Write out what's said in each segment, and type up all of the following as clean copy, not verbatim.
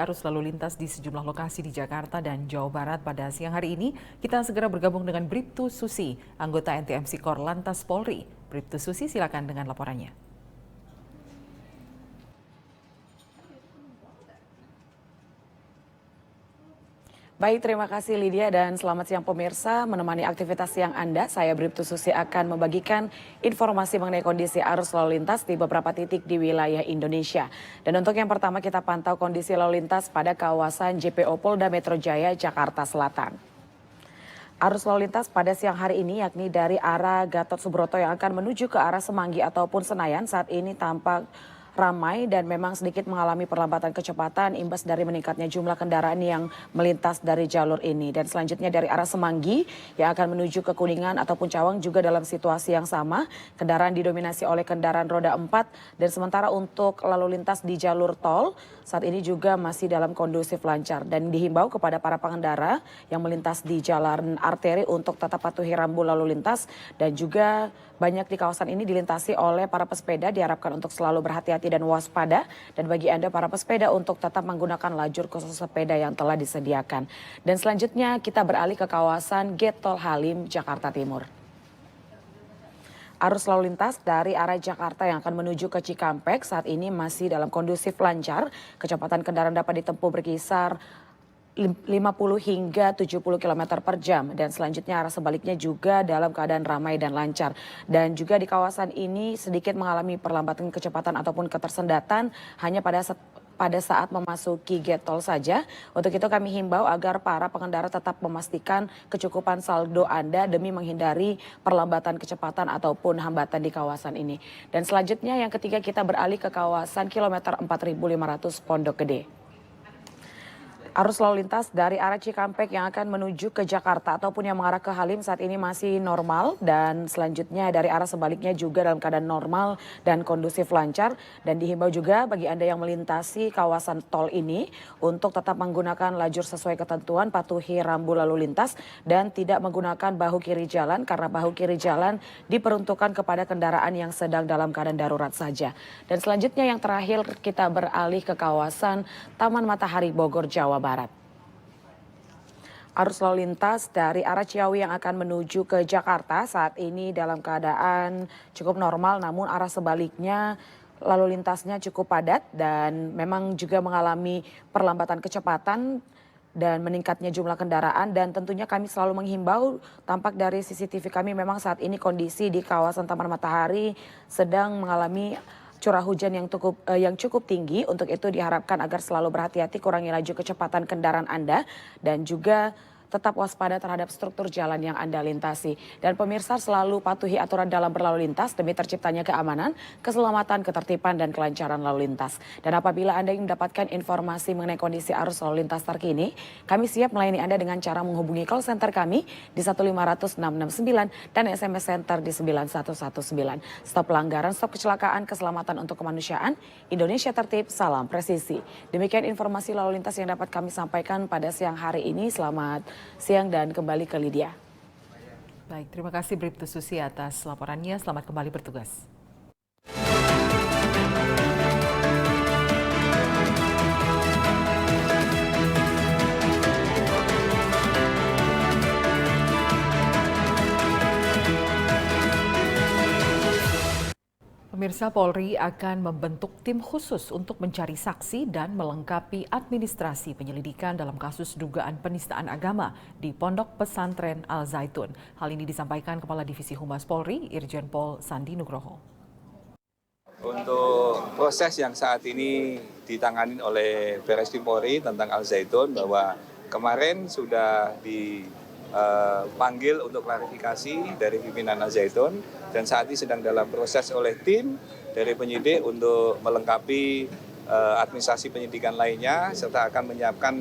arus lalu lintas di sejumlah lokasi di Jakarta dan Jawa Barat pada siang hari ini. Kita segera bergabung dengan Bribtu Susi, anggota NTMC Korlantas Polri. Bribtu Susi, silakan dengan laporannya. Baik, terima kasih Lydia dan selamat siang pemirsa. Menemani aktivitas siang Anda, saya Bribtu Susi akan membagikan informasi mengenai kondisi arus lalu lintas di beberapa titik di wilayah Indonesia. Dan untuk yang pertama kita pantau kondisi lalu lintas pada kawasan JPO Polda Metro Jaya, Jakarta Selatan. Arus lalu lintas pada siang hari ini yakni dari arah Gatot Subroto yang akan menuju ke arah Semanggi ataupun Senayan saat ini tampak ramai dan memang sedikit mengalami perlambatan kecepatan imbas dari meningkatnya jumlah kendaraan yang melintas dari jalur ini. Dan selanjutnya dari arah Semanggi yang akan menuju ke Kuningan ataupun Cawang juga dalam situasi yang sama. Kendaraan didominasi oleh kendaraan roda 4 dan sementara untuk lalu lintas di jalur tol saat ini juga masih dalam kondusif lancar. Dan dihimbau kepada para pengendara yang melintas di jalan arteri untuk tetap patuhi rambu lalu lintas dan juga banyak di kawasan ini dilintasi oleh para pesepeda, diharapkan untuk selalu berhati-hati dan waspada. Dan bagi Anda para pesepeda untuk tetap menggunakan lajur khusus sepeda yang telah disediakan. Dan selanjutnya kita beralih ke kawasan Gate Tol Halim, Jakarta Timur. Arus lalu lintas dari arah Jakarta yang akan menuju ke Cikampek saat ini masih dalam kondusif lancar. Kecepatan kendaraan dapat ditempuh berkisar 50 hingga 70 km per jam dan selanjutnya arah sebaliknya juga dalam keadaan ramai dan lancar. Dan juga di kawasan ini sedikit mengalami perlambatan kecepatan ataupun ketersendatan hanya pada saat memasuki gate tol saja. Untuk itu kami himbau agar para pengendara tetap memastikan kecukupan saldo Anda demi menghindari perlambatan kecepatan ataupun hambatan di kawasan ini. Dan selanjutnya yang ketiga kita beralih ke kawasan kilometer 4500 Pondok Gede. Arus lalu lintas dari arah Cikampek yang akan menuju ke Jakarta ataupun yang mengarah ke Halim saat ini masih normal dan selanjutnya dari arah sebaliknya juga dalam keadaan normal dan kondusif lancar. Dan dihimbau juga bagi Anda yang melintasi kawasan tol ini untuk tetap menggunakan lajur sesuai ketentuan, patuhi rambu lalu lintas dan tidak menggunakan bahu kiri jalan karena bahu kiri jalan diperuntukkan kepada kendaraan yang sedang dalam keadaan darurat saja. Dan selanjutnya yang terakhir kita beralih ke kawasan Taman Matahari Bogor, Jawa Barat. Arus lalu lintas dari arah Ciawi yang akan menuju ke Jakarta saat ini dalam keadaan cukup normal, namun arah sebaliknya lalu lintasnya cukup padat dan memang juga mengalami perlambatan kecepatan dan meningkatnya jumlah kendaraan. Dan tentunya kami selalu menghimbau, tampak dari CCTV kami memang saat ini kondisi di kawasan Taman Matahari sedang mengalami curah hujan yang cukup tinggi. Untuk itu diharapkan agar selalu berhati-hati, kurangi laju kecepatan kendaraan Anda dan juga tetap waspada terhadap struktur jalan yang Anda lintasi. Dan pemirsa selalu patuhi aturan dalam berlalu lintas demi terciptanya keamanan, keselamatan, ketertiban, dan kelancaran lalu lintas. Dan apabila Anda ingin mendapatkan informasi mengenai kondisi arus lalu lintas terkini, kami siap melayani Anda dengan cara menghubungi call center kami di 1500669 dan SMS Center di 9119. Stop pelanggaran, stop kecelakaan, keselamatan untuk kemanusiaan, Indonesia tertib, salam presisi. Demikian informasi lalu lintas yang dapat kami sampaikan pada siang hari ini. Selamat siang dan kembali ke Lydia. Baik, terima kasih Bribtu Susi atas laporannya. Selamat kembali bertugas. Pemirsa, Polri akan membentuk tim khusus untuk mencari saksi dan melengkapi administrasi penyelidikan dalam kasus dugaan penistaan agama di Pondok Pesantren Al Zaitun. Hal ini disampaikan Kepala Divisi Humas Polri, Irjen Pol Sandi Nugroho. Untuk proses yang saat ini ditangani oleh Barreskrim Polri tentang Al Zaitun, bahwa kemarin sudah dipanggil untuk klarifikasi dari pimpinan Al Zaitun dan saat ini sedang dalam proses oleh tim dari penyidik untuk melengkapi administrasi penyidikan lainnya serta akan menyiapkan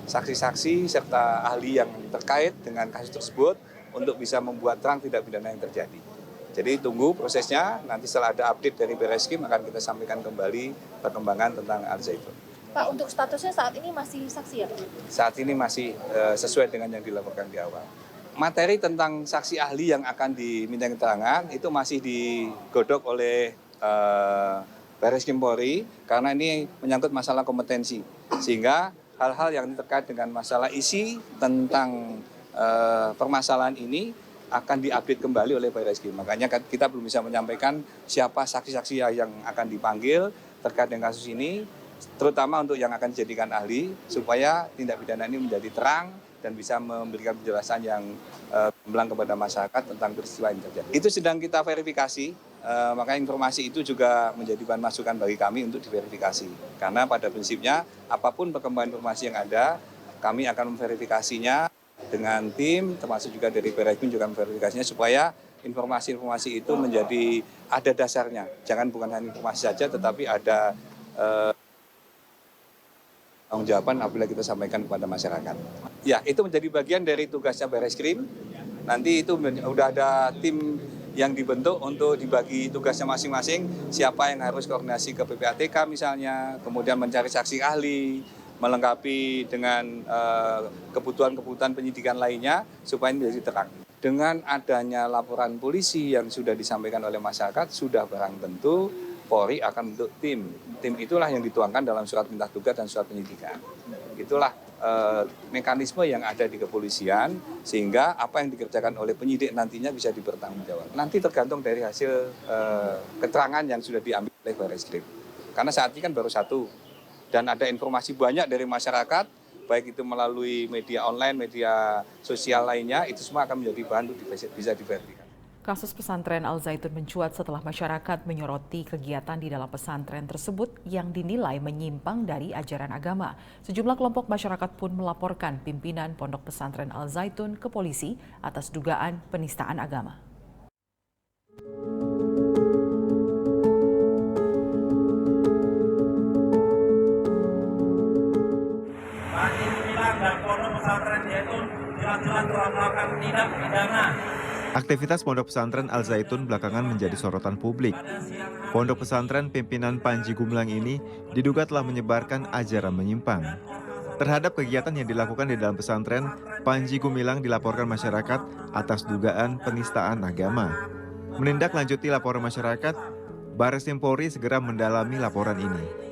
saksi-saksi serta ahli yang terkait dengan kasus tersebut untuk bisa membuat terang tindak pidana yang terjadi. Jadi tunggu prosesnya, nanti setelah ada update dari Barreskrim akan kita sampaikan kembali perkembangan tentang Al Zaitun. Pak, untuk statusnya saat ini masih saksi ya, Pak? Saat ini masih sesuai dengan yang dilaporkan di awal. Materi tentang saksi ahli yang akan diminta keterangan itu masih digodok oleh Barreskrim Polri karena ini menyangkut masalah kompetensi. Sehingga hal-hal yang terkait dengan masalah isi tentang permasalahan ini akan diupdate kembali oleh Barreskrim. Makanya kita belum bisa menyampaikan siapa saksi-saksi yang akan dipanggil terkait dengan kasus ini, terutama untuk yang akan dijadikan ahli, supaya tindak pidana ini menjadi terang dan bisa memberikan penjelasan yang gamblang kepada masyarakat tentang peristiwa yang terjadi. Itu sedang kita verifikasi, maka informasi itu juga menjadi bahan masukan bagi kami untuk diverifikasi. Karena pada prinsipnya apapun perkembangan informasi yang ada, kami akan memverifikasinya dengan tim, termasuk juga dari Barreskrim juga memverifikasinya supaya informasi-informasi itu menjadi ada dasarnya. Jangan bukan hanya informasi saja, tetapi ada tanggung jawaban apabila kita sampaikan kepada masyarakat. Ya, itu menjadi bagian dari tugasnya Barreskrim. Nanti itu udah ada tim yang dibentuk untuk dibagi tugasnya masing-masing. Siapa yang harus koordinasi ke PPATK misalnya, kemudian mencari saksi ahli, melengkapi dengan kebutuhan-kebutuhan penyidikan lainnya supaya ini menjadi terang. Dengan adanya laporan polisi yang sudah disampaikan oleh masyarakat, sudah barang tentu Polri akan bentuk tim. Tim itulah yang dituangkan dalam surat perintah tugas dan surat penyidikan. Itulah mekanisme yang ada di kepolisian sehingga apa yang dikerjakan oleh penyidik nantinya bisa dipertanggungjawabkan. Nanti tergantung dari hasil keterangan yang sudah diambil oleh Barreskrim. Karena saat ini kan baru satu dan ada informasi banyak dari masyarakat, baik itu melalui media online, media sosial lainnya, itu semua akan menjadi bahan untuk bisa diverifikasi. Kasus pesantren Al Zaitun mencuat setelah masyarakat menyoroti kegiatan di dalam pesantren tersebut yang dinilai menyimpang dari ajaran agama. Sejumlah kelompok masyarakat pun melaporkan pimpinan Pondok Pesantren Al Zaitun ke polisi atas dugaan penistaan agama. Panji Gumilang dan Pondok Pesantren Zaitun jelas-jelas telah melakukan tindak pidana. Aktivitas Pondok Pesantren Al Zaitun belakangan menjadi sorotan publik. Pondok pesantren pimpinan Panji Gumilang ini diduga telah menyebarkan ajaran menyimpang. Terhadap kegiatan yang dilakukan di dalam pesantren, Panji Gumilang dilaporkan masyarakat atas dugaan penistaan agama. Menindaklanjuti laporan masyarakat, Barreskrim Polri segera mendalami laporan ini.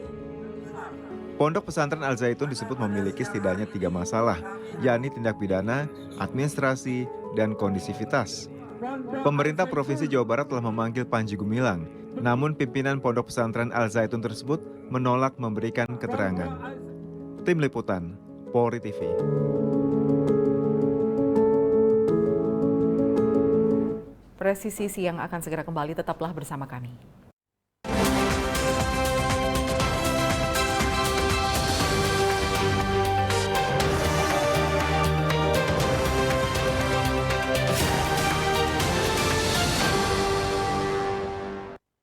Pondok Pesantren Al Zaitun disebut memiliki setidaknya 3 masalah, yakni tindak pidana, administrasi, dan kondisivitas. Pemerintah Provinsi Jawa Barat telah memanggil Panji Gumilang, namun pimpinan Pondok Pesantren Al Zaitun tersebut menolak memberikan keterangan. Tim Liputan, Polri TV. Presisi Siang akan segera kembali, tetaplah bersama kami.